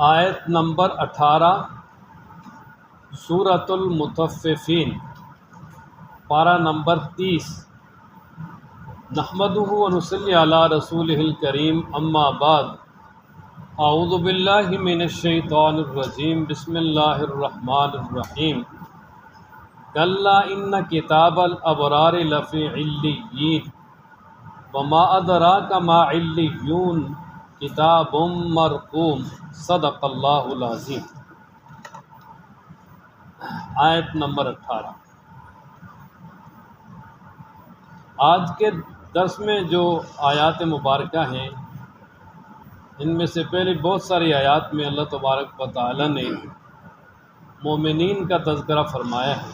آیت نمبر 18 سورۃ المطففین، پارہ نمبر 30۔ نحمدہ ونصلی علی رسولہ الکریم، اما بعد، اعوذ باللہ من الشیطان الرجیم، بسم اللہ الرحمن الرحیم۔ کلا ان کتاب الابرار لفی علیین وما ادراک ما علیون کتاب مرقوم، صدق اللہ العظیم۔ آیت نمبر 18۔ آج کے درس میں جو آیات مبارکہ ہیں، ان میں سے پہلے بہت ساری آیات میں اللہ تبارک و تعالی نے مومنین کا تذکرہ فرمایا ہے،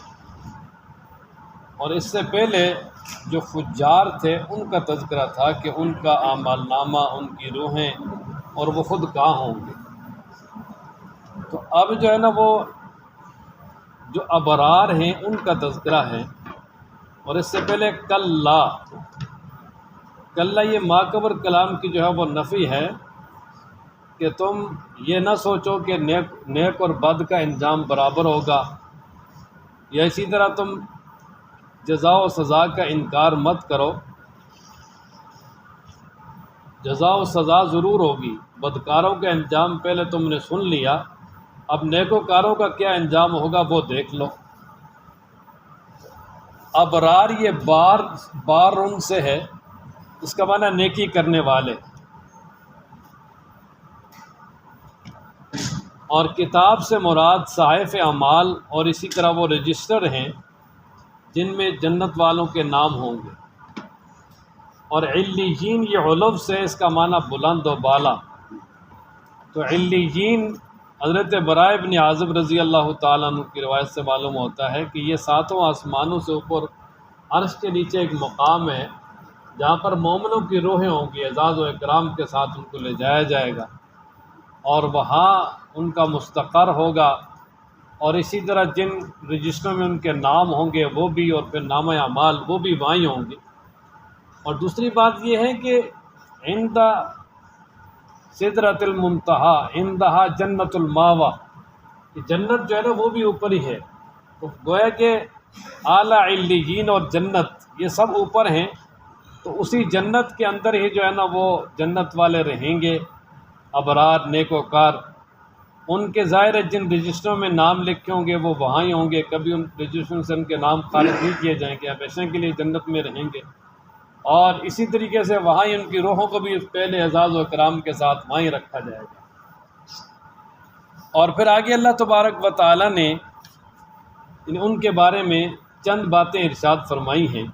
اور اس سے پہلے جو فجار تھے ان کا تذکرہ تھا کہ ان کا اعمال نامہ، ان کی روحیں اور وہ خود کہاں ہوں گے۔ تو اب جو ہے نا، وہ جو ابرار ہیں ان کا تذکرہ ہے، اور اس سے پہلے کلا یہ ماقبل کلام کی جو ہے وہ نفی ہے کہ تم یہ نہ سوچو کہ نیک اور بد کا انجام برابر ہوگا، یا اسی طرح تم جزا و سزا کا انکار مت کرو۔ جزا و سزا ضرور ہوگی، بدکاروں کا انجام پہلے تم نے سن لیا، اب نیکوکاروں کا کیا انجام ہوگا وہ دیکھ لو۔ ابرار یہ بار ان سے ہے، اس کا معنی نیکی کرنے والے، اور کتاب سے مراد صحائف اعمال اور اسی طرح وہ رجسٹر ہیں جن میں جنت والوں کے نام ہوں گے۔ اور علیین یہ علو سے، اس کا معنی بلند و بالا۔ تو علیین حضرت براء بن عازب رضی اللہ تعالیٰ عنہ کی روایت سے معلوم ہوتا ہے کہ یہ ساتوں آسمانوں سے اوپر عرش کے نیچے ایک مقام ہے جہاں پر مومنوں کی روحیں ہوں گی، اعزاز و اکرام کے ساتھ ان کو لے جایا جائے گا، اور وہاں ان کا مستقر ہوگا، اور اسی طرح جن رجسٹروں میں ان کے نام ہوں گے وہ بھی، اور پھر نامہ اعمال وہ بھی وہیں ہوں گے۔ اور دوسری بات یہ ہے کہ عند سدرۃ المنتہی عندہا جنت الماویٰ، کہ جنت جو ہے نا وہ بھی اوپر ہی ہے۔ تو گویا کہ اعلیٰ علیین اور جنت یہ سب اوپر ہیں، تو اسی جنت کے اندر ہی جو ہے نا وہ جنت والے رہیں گے، ابرار نیکوکار۔ ان کے ظاہر جن رجسٹروں میں نام لکھے ہوں گے وہ وہاں ہی ہوں گے، کبھی ان رجسٹروں سے ان کے نام خارج نہیں کیے جائیں گے، ہمیشہ کے لیے جنت میں رہیں گے، اور اسی طریقے سے وہاں ہی ان کی روحوں کو بھی پہلے اعزاز و اکرام کے ساتھ وہاں ہی رکھا جائے گا۔ اور پھر آگے اللہ تبارک و تعالی نے ان کے بارے میں چند باتیں ارشاد فرمائی ہیں۔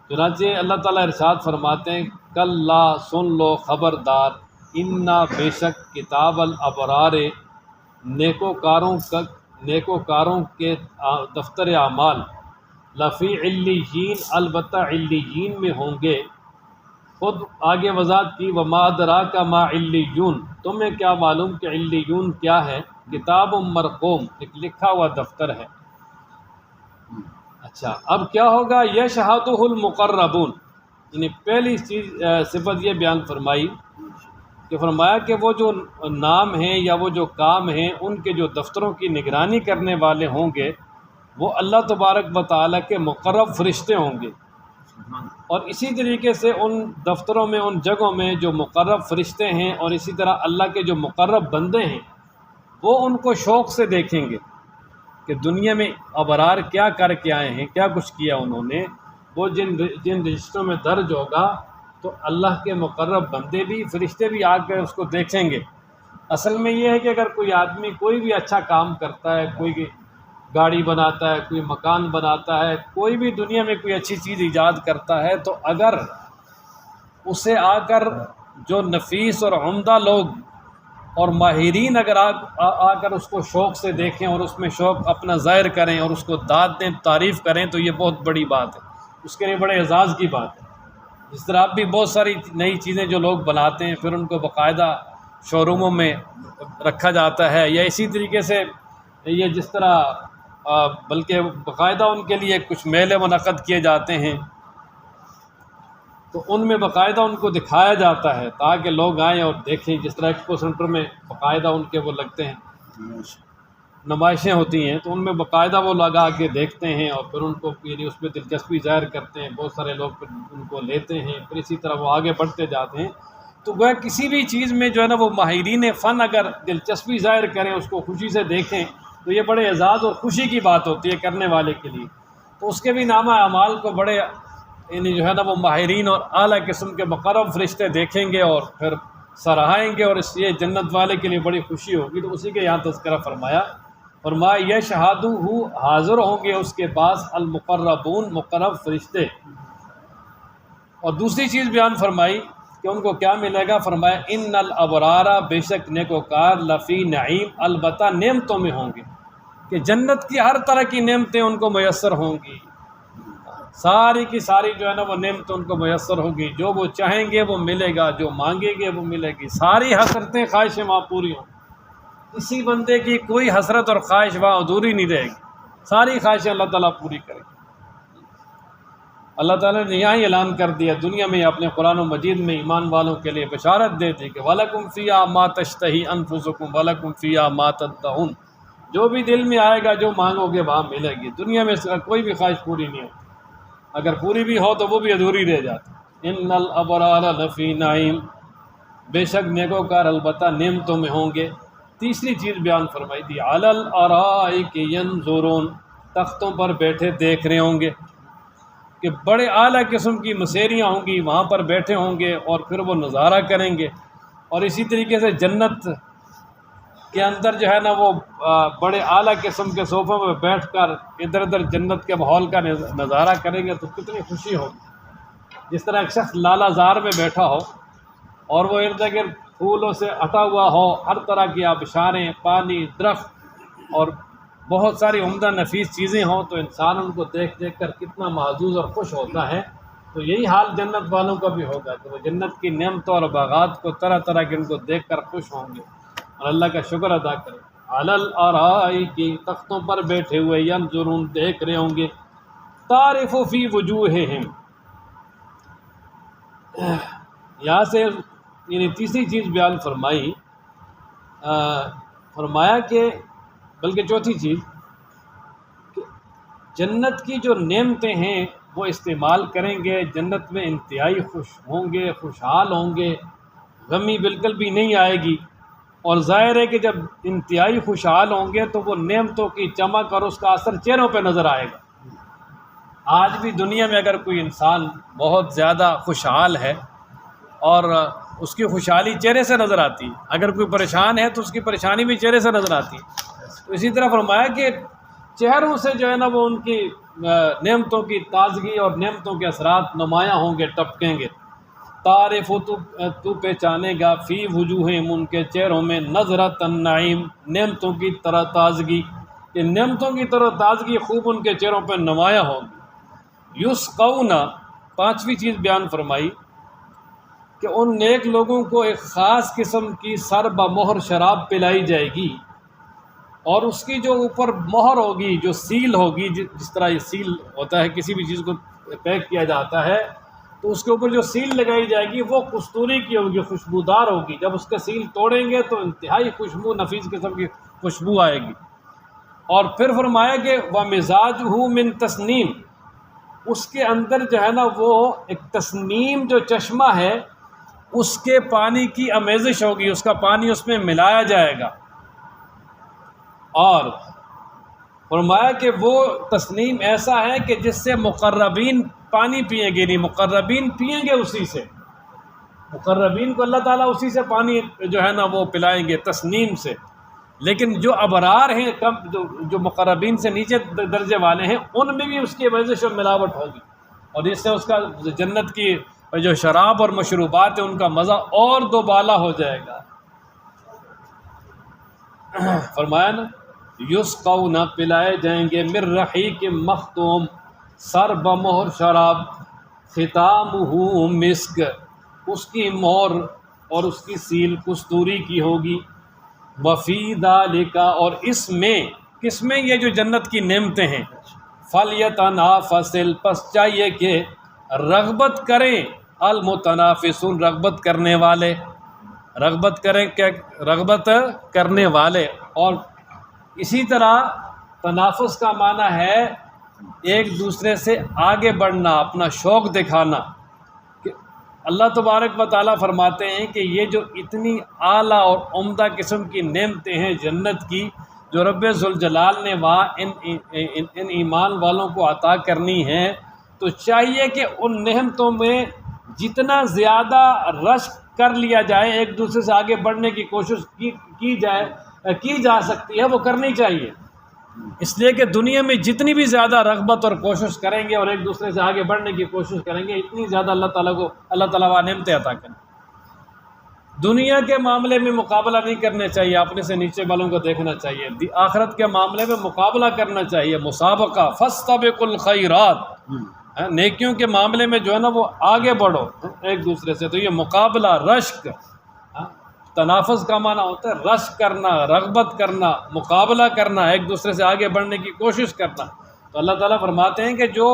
چنانچہ اللہ تعالیٰ ارشاد فرماتے ہیں، کلا سن لو، خبردار، انا بے شک کتاب الابرار نیکوکاروں کے دفتر اعمال لفی علیین البتہ علیین میں ہوں گے۔ خود آگے وضاحت کی، وما ادراک ما علیون، تمہیں کیا معلوم کہ علیون کیا ہے؟ کتاب مرقوم، ایک لکھا ہوا دفتر ہے۔ اچھا، اب کیا ہوگا؟ یشہدہ المقربون، یعنی پہلی صفت یہ بیان فرمائی کہ فرمایا کہ وہ جو نام ہیں یا وہ جو کام ہیں ان کے جو دفتروں کی نگرانی کرنے والے ہوں گے وہ اللہ تبارک و تعالیٰ کے مقرب فرشتے ہوں گے، اور اسی طریقے سے ان دفتروں میں، ان جگہوں میں جو مقرب فرشتے ہیں اور اسی طرح اللہ کے جو مقرب بندے ہیں وہ ان کو شوق سے دیکھیں گے کہ دنیا میں ابرار کیا کر کے آئے ہیں، کیا کچھ کیا انہوں نے۔ وہ جن رجسٹروں میں درج ہوگا تو اللہ کے مقرب بندے بھی، فرشتے بھی آ کر اس کو دیکھیں گے۔ اصل میں یہ ہے کہ اگر کوئی آدمی کوئی بھی اچھا کام کرتا ہے، کوئی گاڑی بناتا ہے، کوئی مکان بناتا ہے، کوئی بھی دنیا میں کوئی اچھی چیز ایجاد کرتا ہے، تو اگر اسے آ کر جو نفیس اور عمدہ لوگ اور ماہرین اگر آ کر اس کو شوق سے دیکھیں اور اس میں شوق اپنا ظاہر کریں اور اس کو داد دیں، تعریف کریں، تو یہ بہت بڑی بات ہے، اس کے لیے بڑے اعزاز کی بات ہے۔ اس طرح اب بھی بہت ساری نئی چیزیں جو لوگ بناتے ہیں پھر ان کو باقاعدہ شو روموں میں رکھا جاتا ہے، یا اسی طریقے سے یہ جس طرح بلکہ باقاعدہ ان کے لیے کچھ میلے منعقد کیے جاتے ہیں، تو ان میں باقاعدہ ان کو دکھایا جاتا ہے تاکہ لوگ آئیں اور دیکھیں، جس طرح ایکسپو سینٹر میں باقاعدہ ان کے وہ لگتے ہیں، نمائشیں ہوتی ہیں، تو ان میں باقاعدہ وہ لگا کے دیکھتے ہیں اور پھر ان کو یعنی اس میں دلچسپی ظاہر کرتے ہیں، بہت سارے لوگ پھر ان کو لیتے ہیں، پھر اسی طرح وہ آگے بڑھتے جاتے ہیں۔ تو وہ کسی بھی چیز میں جو ہے نا وہ ماہرین فن اگر دلچسپی ظاہر کریں، اس کو خوشی سے دیکھیں، تو یہ بڑے اعزاز اور خوشی کی بات ہوتی ہے کرنے والے کے لیے۔ تو اس کے بھی نامہ اعمال کو بڑے یعنی جو ہے نا وہ ماہرین اور اعلیٰ قسم کے مقرب فرشتے دیکھیں گے اور پھر سراہائیں گے، اور اس یہ جنت والے کے لیے بڑی خوشی ہوگی۔ تو اسی کے یہاں تذکرہ فرمایا یشہدہ حاضر ہوں گے اس کے پاس المقربون مقرب فرشتے۔ اور دوسری چیز بیان فرمائی کہ ان کو کیا ملے گا، فرمایا ان الابرار بے شک نیکوکار لفی نعیم البتہ نعمتوں میں ہوں گے، کہ جنت کی ہر طرح کی نعمتیں ان کو میسر ہوں گی، ساری کی ساری جو ہے نا وہ نعمت ان کو میسر ہوگی، جو وہ چاہیں گے وہ ملے گا، جو مانگیں گے وہ ملے گی، ساری حسرتیں خواہشیں وہاں پوری ہوں، کسی بندے کی کوئی حسرت اور خواہش وہاں ادھوری نہیں رہے گی، ساری خواہشیں اللہ تعالیٰ پوری کرے گی۔ اللہ تعالیٰ نے یہاں ہی اعلان کر دیا، دنیا میں اپنے قرآن و مجید میں ایمان والوں کے لیے بشارت دے دی کہ وَلَكُمْ فِيهَا مَا تَشْتَهِي أَنفُسُكُمْ وَلَكُمْ فِيهَا مَا تَدَّعُونَ، جو بھی دل میں آئے گا، جو مانگو گے وہاں ملے گی۔ دنیا میں اس کا کوئی بھی خواہش پوری نہیں ہوتی، اگر پوری بھی ہو تو وہ بھی ادھوری رہ جاتی۔ ان الابرار لفی نعیم، بے شک نیکوکار البتہ نعمتوں میں ہوں گے۔ تیسری چیز بیان فرمائی تھی علی الارائک ینظرون، تختوں پر بیٹھے دیکھ رہے ہوں گے، کہ بڑے اعلیٰ قسم کی مسیریاں ہوں گی، وہاں پر بیٹھے ہوں گے اور پھر وہ نظارہ کریں گے۔ اور اسی طریقے سے جنت کے اندر جو ہے نا وہ بڑے اعلیٰ قسم کے صوفوں میں بیٹھ کر ادھر ادھر جنت کے ماحول کا نظارہ کریں گے تو کتنی خوشی ہوگی۔ جس طرح ایک شخص لالہ زار میں بیٹھا ہو اور وہ ارد گرد پھولوں سے اٹا ہوا ہو، ہر طرح کی آبشاریں، پانی، درخت اور بہت ساری عمدہ نفیس چیزیں ہوں، تو انسان ان کو دیکھ دیکھ کر کتنا محظوظ اور خوش ہوتا ہے۔ تو یہی حال جنت والوں کا بھی ہوگا کہ وہ جنت کی نعمتوں اور باغات کو طرح طرح کے ان کو دیکھ کر خوش ہوں گے اور اللہ کا شکر ادا کریں۔ علی الارائک، تختوں پر بیٹھے ہوئے، ینظرون دیکھ رہے ہوں گے، تعرف فی وجوہہم، یہاں سے یعنی تیسری چیز بیان فرمائی، فرمایا کہ بلکہ چوتھی چیز کہ جنت کی جو نعمتیں ہیں وہ استعمال کریں گے، جنت میں انتہائی خوش ہوں گے، خوشحال ہوں گے، غمی بالکل بھی نہیں آئے گی۔ اور ظاہر ہے کہ جب انتہائی خوشحال ہوں گے تو وہ نعمتوں کی چمک اور اس کا اثر چہروں پہ نظر آئے گا۔ آج بھی دنیا میں اگر کوئی انسان بہت زیادہ خوشحال ہے اور اس کی خوشحالی چہرے سے نظر آتی ہے، اگر کوئی پریشان ہے تو اس کی پریشانی بھی چہرے سے نظر آتی ہے۔ تو اسی طرح فرمایا کہ چہروں سے جو ہے نا وہ ان کی نعمتوں کی تازگی اور نعمتوں کے اثرات نمایاں ہوں گے، ٹپکیں گے۔ تعرف، تو پہچانے گا، فی وجوہہم، ان کے چہروں میں، نظرۃ النعیم، نعمتوں کی طرح تازگی، کہ نعمتوں کی طرح تازگی خوب ان کے چہروں پہ نمایاں ہوگی۔ یسقون، پانچویں چیز بیان فرمائی کہ ان نیک لوگوں کو ایک خاص قسم کی سر بمہر شراب پلائی جائے گی، اور اس کی جو اوپر مہر ہوگی، جو سیل ہوگی، جس طرح یہ سیل ہوتا ہے کسی بھی چیز کو پیک کیا جاتا ہے تو اس کے اوپر جو سیل لگائی جائے گی وہ کستوری کی ہوگی، خوشبودار ہوگی۔ جب اس کا سیل توڑیں گے تو انتہائی خوشبو، نفیس قسم کی خوشبو آئے گی۔ اور پھر فرمایا کہ وَمِزَاجُهُ مِن تسنیم، اس کے اندر جو ہے نا وہ ایک تسنیم جو چشمہ ہے اس کے پانی کی آمیزش ہوگی، اس کا پانی اس میں ملایا جائے گا۔ اور فرمایا کہ وہ تسنیم ایسا ہے کہ جس سے مقربین پانی پئیں گے، نہیں مقربین پئیں گے اسی سے، مقربین کو اللہ تعالیٰ اسی سے پانی جو ہے نا وہ پلائیں گے، تسنیم سے۔ لیکن جو ابرار ہیں، کم جو مقربین سے نیچے درجے والے ہیں، ان میں بھی اس کی آمیزش اور ملاوٹ ہوگی، اور اس سے اس کا جنت کی جو شراب اور مشروبات ہیں ان کا مزہ اور دوبالا ہو جائے گا۔ فرمایا نا یسقون، پلائے جائیں گے، من رحیق مختوم، سر بمہر شراب، ختامہ مسک، اس کی مہر اور اس کی سیل کستوری کی ہوگی۔ وفی ذالک، اور اس میں، کس میں، یہ جو جنت کی نعمتیں ہیں، فلیتنافس، پس چاہیے کہ رغبت کریں المتنافسون رغبت کرنے والے، رغبت کرنے والے۔ اور اسی طرح تنافس کا معنی ہے ایک دوسرے سے آگے بڑھنا، اپنا شوق دکھانا۔ کہ اللہ تبارک و تعالیٰ فرماتے ہیں کہ یہ جو اتنی اعلیٰ اور عمدہ قسم کی نعمتیں ہیں جنت کی جو رب ذوالجلال نے وہاں ان ایمان والوں کو عطا کرنی ہیں، تو چاہیے کہ ان نعمتوں میں جتنا زیادہ رشک کر لیا جائے، ایک دوسرے سے آگے بڑھنے کی کوشش کی جا سکتی ہے، وہ کرنی چاہیے۔ اس لیے کہ دنیا میں جتنی بھی زیادہ رغبت اور کوشش کریں گے اور ایک دوسرے سے آگے بڑھنے کی کوشش کریں گے، اتنی زیادہ اللہ تعالیٰ وہ نعمتیں عطا کریں۔ دنیا کے معاملے میں مقابلہ نہیں کرنا چاہیے، اپنے سے نیچے والوں کو دیکھنا چاہیے۔ آخرت کے معاملے میں مقابلہ کرنا چاہیے، مسابقہ، فاستبقوا الخیرات، نیکیوں کے معاملے میں جو ہے نا وہ آگے بڑھو ایک دوسرے سے۔ تو یہ مقابلہ، رشک، تنافس کا معنی ہوتا ہے رشک کرنا، رغبت کرنا، مقابلہ کرنا، ایک دوسرے سے آگے بڑھنے کی کوشش کرنا۔ تو اللہ تعالیٰ فرماتے ہیں کہ جو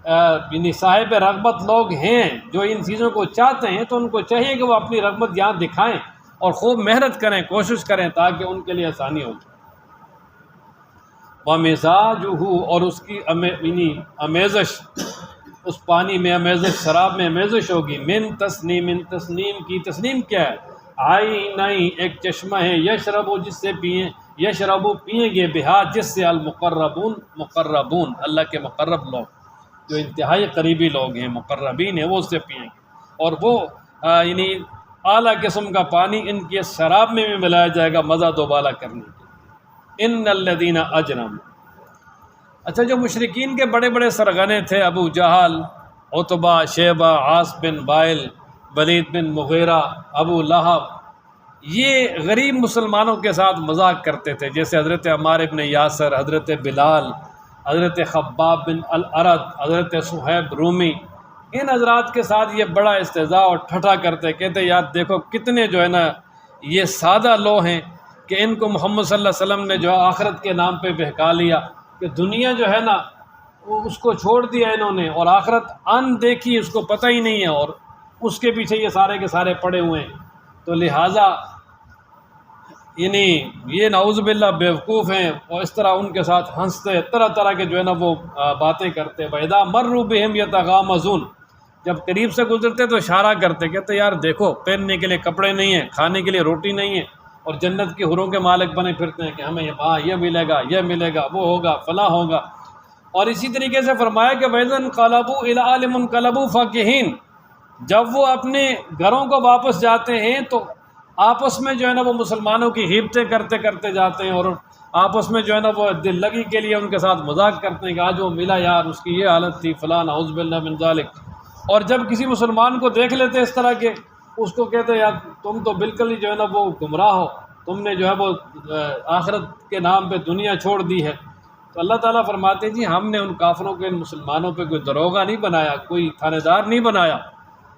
یعنی صاحب رغبت لوگ ہیں، جو ان چیزوں کو چاہتے ہیں، تو ان کو چاہیے کہ وہ اپنی رغبت یہاں دکھائیں اور خوب محنت کریں، کوشش کریں، تاکہ ان کے لیے آسانی ہو جائے۔ وَمِزَاجُهُ، اور اس کی یعنی امیزش، اس پانی میں امیزش، شراب میں امیزش ہوگی، من تسنیم، تسنیم کی تسنیم کیا ہے؟ عینین، ایک چشمہ ہے، یشربو، جس سے یشربو پئیں گے، بہا، جس سے المقربون اللہ کے مقرب لوگ، جو انتہائی قریبی لوگ ہیں، مقربین ہیں، وہ اس سے پئیں گے۔ اور وہ یعنی اعلیٰ قسم کا پانی ان کی شراب میں بھی ملایا جائے گا مزہ دوبالا کرنے کے۔ ان الذین اجرموا، اچھا جو مشرکین کے بڑے بڑے سرغنے تھے، ابو جہل، عتبہ، شیبہ، عاص بن وائل، ولید بن مغیرہ، ابو لہب، یہ غریب مسلمانوں کے ساتھ مذاق کرتے تھے، جیسے حضرت عمار بن یاسر، حضرت بلال، حضرت خباب بن الارد، حضرت صہیب رومی، ان حضرات کے ساتھ یہ بڑا استہزاء اور ٹھٹھا کرتے، کہتے یار دیکھو کتنے جو ہے نا یہ سادہ لوگ ہیں کہ ان کو محمد صلی اللہ علیہ وسلم نے جو آخرت کے نام پہ بہکا لیا، کہ دنیا جو ہے نا اس کو چھوڑ دیا انہوں نے، اور آخرت ان دیکھی، اس کو پتہ ہی نہیں ہے، اور اس کے پیچھے یہ سارے کے سارے پڑے ہوئے ہیں۔ تو لہٰذا یعنی یہ نعوذ باللہ بیوقوف ہیں، اور اس طرح ان کے ساتھ ہنستے، طرح طرح کے جو ہے نا وہ باتیں کرتے۔ وَإِذَا مَرُّوا بِهِمْ يَتَغَامَزُونَ، جب قریب سے گزرتے تو اشارہ کرتے، کہتے یار دیکھو پہننے کے لیے کپڑے نہیں ہیں، کھانے کے لیے روٹی نہیں ہے، اور جنت کی حوروں کے مالک بنے پھرتے ہیں کہ ہمیں وہاں یہ ملے گا، یہ ملے گا، وہ ہوگا، فلاں ہوگا۔ اور اسی طریقے سے فرمایا کہ وَإِذَا انْقَلَبُوا إِلَىٰ أَهْلِهِمُ انْقَلَبُوا فَكِهِينَ، جب وہ اپنے گھروں کو واپس جاتے ہیں تو آپس میں جو ہے نا وہ مسلمانوں کی غیبتیں کرتے کرتے جاتے ہیں، اور آپس میں جو ہے نا وہ دل لگی کے لیے ان کے ساتھ مذاق کرتے ہیں کہ آج وہ ملا یار، اس کی یہ حالت تھی، فلاں، نعوذ باللہ من ذالک۔ اور جب کسی مسلمان کو دیکھ لیتے اس طرح کے، اس کو کہتے یار تم تو بالکل ہی جو ہے نا وہ گمراہ ہو، تم نے جو ہے وہ آخرت کے نام پہ دنیا چھوڑ دی ہے۔ تو اللہ تعالیٰ فرماتے ہیں جی ہم نے ان کافروں کو، ان مسلمانوں پہ کوئی دروغہ نہیں بنایا، کوئی تھانے دار نہیں بنایا،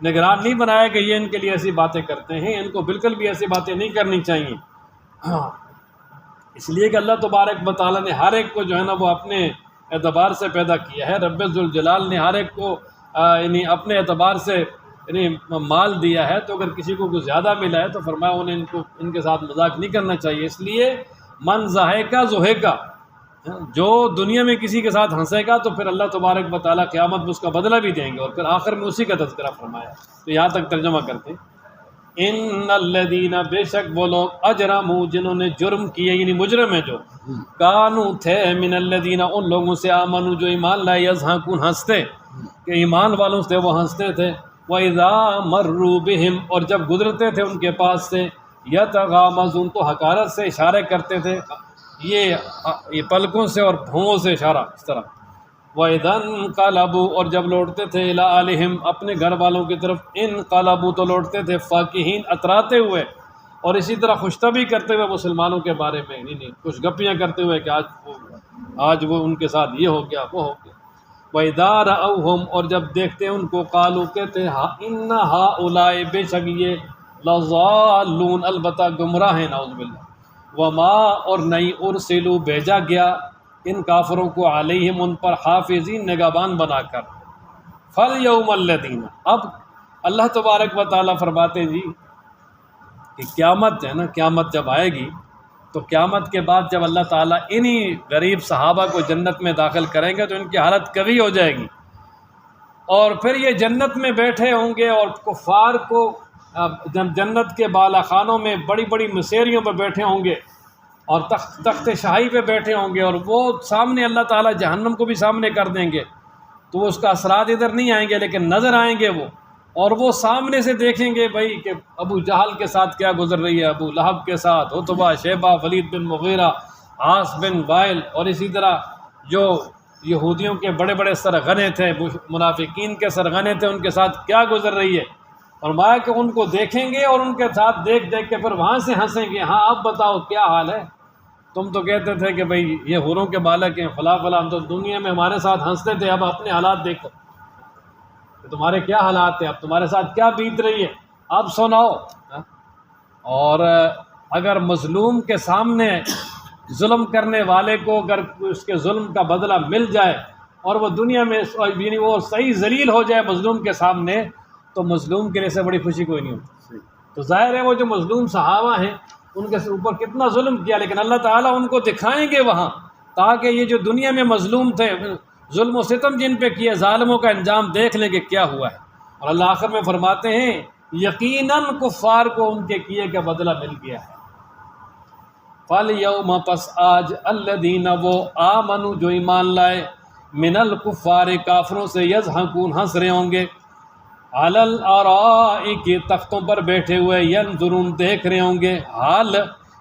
نگران نہیں بنایا کہ یہ ان کے لیے ایسی باتیں کرتے ہیں، ان کو بالکل بھی ایسی باتیں نہیں کرنی چاہیے۔ اس لیے کہ اللہ تبارک و تعالیٰ نے ہر ایک کو جو ہے نا وہ اپنے اعتبار سے پیدا کیا ہے۔ رب ذوالجلال نے ہر ایک کو یعنی اپنے اعتبار سے یعنی مال دیا ہے، تو اگر کسی کو کچھ زیادہ ملا ہے تو فرمایا انہیں ان کے ساتھ مذاق نہیں کرنا چاہیے۔ اس لیے من ضحکا ضحکا، جو دنیا میں کسی کے ساتھ ہنسے گا تو پھر اللہ تبارک و تعالیٰ قیامت میں اس کا بدلہ بھی دیں گے، اور پھر آخر میں اسی کا تذکرہ فرمایا۔ تو یہاں تک ترجمہ کرتے ہیں، ان الذین، بے شک وہ لوگ، اجرموا، جنہوں نے جرم کیے، یعنی مجرم ہیں جو، کانوا، تھے، من الذین، ان لوگوں سے، آمنوا، جو ایمان لائے، یضحکون، ہنستے، کہ ایمان والوں سے وہ ہنستے تھے۔ وَإِذَا مَرُّوا بِهِمْ، اور جب گزرتے تھے ان کے پاس سے، یتغامزون، تو حقارت سے اشارے کرتے تھے، یہ پلکوں سے اور بھونوں سے اشارہ اس طرح۔ وَإِذَا انْقَلَبُوا، اور جب لوٹتے تھے، إِلَىٰ أَهْلِهِمْ، اپنے گھر والوں کی طرف، انقلبوا، تو لوٹتے تھے، فاکہین، اتراتے ہوئے، اور اسی طرح خوشطبی کرتے ہوئے مسلمانوں کے بارے میں، نہیں خوش گپیاں کرتے ہوئے کہ آج وہ ان کے ساتھ یہ ہو گیا، وہ ہو گیا۔ وَإِذَا رَأَوْهُمْ، اور جب دیکھتے ان کو، قالوا، کہتے إِنَّ هَٰؤُلَاءِ، بے شک یہ، لَضَالُّونَ، البتہ گمراہ ہیں، نعوذ باللہ۔ وَمَا، اور نہیں، أُرْسِلُوا، بھیجا گیا ان کافروں کو، علیہم، ان پر، حافظین، نگہبان بنا کر۔ فَالْيَوْمَ الَّذِينَ، اب اللہ تبارک و تعالیٰ فرماتے ہیں جی کہ قیامت ہے نا، قیامت جب آئے گی تو قیامت کے بعد جب اللہ تعالیٰ انہی غریب صحابہ کو جنت میں داخل کریں گے تو ان کی حالت قوی ہو جائے گی، اور پھر یہ جنت میں بیٹھے ہوں گے اور کفار کو جنت کے بالا خانوں میں بڑی بڑی مسیریوں پہ بیٹھے ہوں گے اور تخت شاہی پہ بیٹھے ہوں گے، اور وہ سامنے اللہ تعالیٰ جہنم کو بھی سامنے کر دیں گے، تو اس کا اثرات ادھر نہیں آئیں گے لیکن نظر آئیں گے وہ، اور وہ سامنے سے دیکھیں گے بھائی کہ ابو جہل کے ساتھ کیا گزر رہی ہے، ابو لہب کے ساتھ، عتبہ، شیبہ، ولید بن مغیرہ، عاص بن وائل، اور اسی طرح جو یہودیوں کے بڑے بڑے سرغنے تھے، منافقین کے سرغنے تھے، ان کے ساتھ کیا گزر رہی ہے، اور فرمایا کہ ان کو دیکھیں گے اور ان کے ساتھ دیکھ دیکھ کے پھر وہاں سے ہنسیں گے، ہاں اب بتاؤ کیا حال ہے، تم تو کہتے تھے کہ بھئی یہ حوروں کے بالک ہیں فلاں فلاں، ہم تو دنیا میں ہمارے ساتھ ہنستے تھے، اب اپنے حالات دیکھو کہ تمہارے کیا حالات ہیں، اب تمہارے ساتھ کیا بیت رہی ہے، اب سناؤ۔ اور اگر مظلوم کے سامنے ظلم کرنے والے کو اگر اس کے ظلم کا بدلہ مل جائے اور وہ دنیا میں یعنی وہ صحیح ذلیل ہو جائے مظلوم کے سامنے، تو مظلوم کے لیے سے بڑی خوشی کوئی نہیں ہوتی۔ تو ظاہر ہے وہ جو مظلوم صحابہ ہیں ان کے اوپر کتنا ظلم کیا، لیکن اللہ تعالیٰ ان کو دکھائیں گے وہاں، تاکہ یہ جو دنیا میں مظلوم تھے، ظلم و ستم جن پہ کیا، ظالموں کا انجام دیکھ لیں کہ کیا ہوا ہے۔ اور اللہ آخر میں فرماتے ہیں یقیناً کفار کو ان کے کیے کا بدلہ مل گیا ہے۔ فَالْيَوْمَ پس آج الَّذِينَ وہ آمنوا جو ایمان لائے، من الکفار کافروں سے، یضحکون ہنس رہے ہوں گے، علی الارائک تختوں پر بیٹھے ہوئے، ینظرون دیکھ رہے ہوں گے۔ حال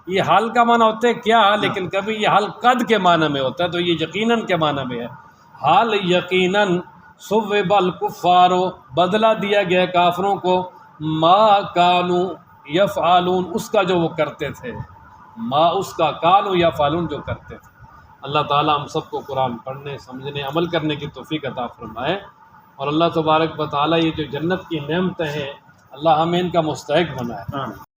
یہ حال کا معنی ہوتا ہے کیا، لیکن کبھی یہ حال قد کے معنی میں ہوتا ہے، تو یہ یقیناً کے معنی میں ہے۔ حال یقیناً ثوب الکفار بدلہ دیا گیا کافروں کو، ما کانوا یفعلون اس کا جو وہ کرتے تھے، ما اس کا کانوا یفعلون جو کرتے تھے۔ اللہ تعالیٰ ہم سب کو قرآن پڑھنے، سمجھنے، عمل کرنے کی توفیق عطا فرمائے، اور اللہ تبارک و تعالیٰ یہ جو جنت کی نعمتیں ہیں اللہ ہمیں ان کا مستحق بنائے۔